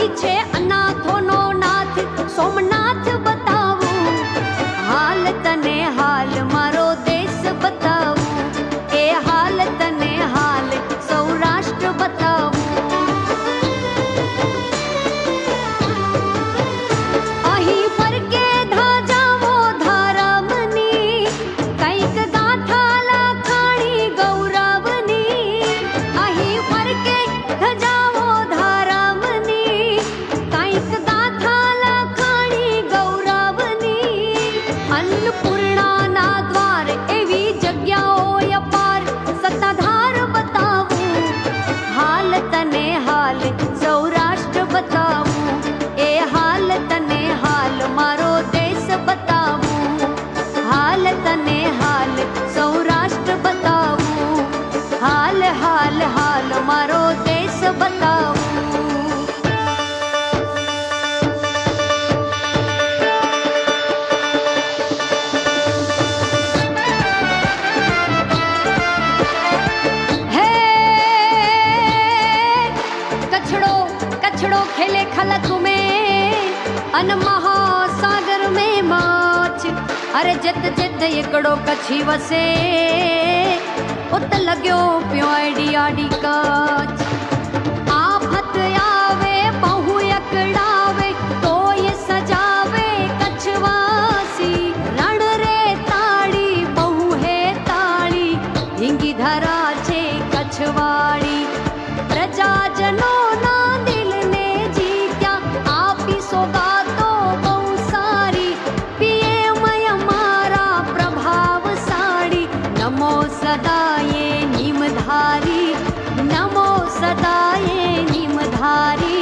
ઈચ્છે અનાથોનો નાથ સોમનાથ બતાવું, હાલ તને હાલ મારો દેશ બતાવું, એ હાલ તને હાલ સૌરાષ્ટ્ર બતાવું. અહીં ફરકે ધજાવો ધર્મની, કંઈક ગાથા લખાણી ગૌરવની. અહીં ફરકે ધજાવો ધર્મની, કંઈક ગાથા લખાણી ગૌરવની. અન્નપૂર્ણાના દ્વાર એવી જગ્યાઓ અપાર સત્તાધાર બતાવું, હાલ તને હાલ સૌરાષ્ટ્ર બતાવું, એ હાલ તને હાલ મારો દેશ બતાવું, હાલ તને હાલ સૌરાષ્ટ્ર બતાવું, હાલ હાલ હાલ મારો દેશ બતાવું. है कछड़ो कछड़ो खेले खलक में अन महासागर में माछ. अरे जित जित एकड़ो कछी वसे उत लग्यो प्यो आडी आडी काच. आफत आवे बहु अकड़ावे तो ये सजावे कछवासी. रण रे ताड़ी बहु है ताड़ी ढींगी धरा छे कछवाड़ी. प्रजाजनो ना दिल ने जीत्या आपी सोगातो बहु सारी. पीएम हमारा प्रभावशाળી नमो सदाये नीमधारी, नमो सदाये नीमधारी.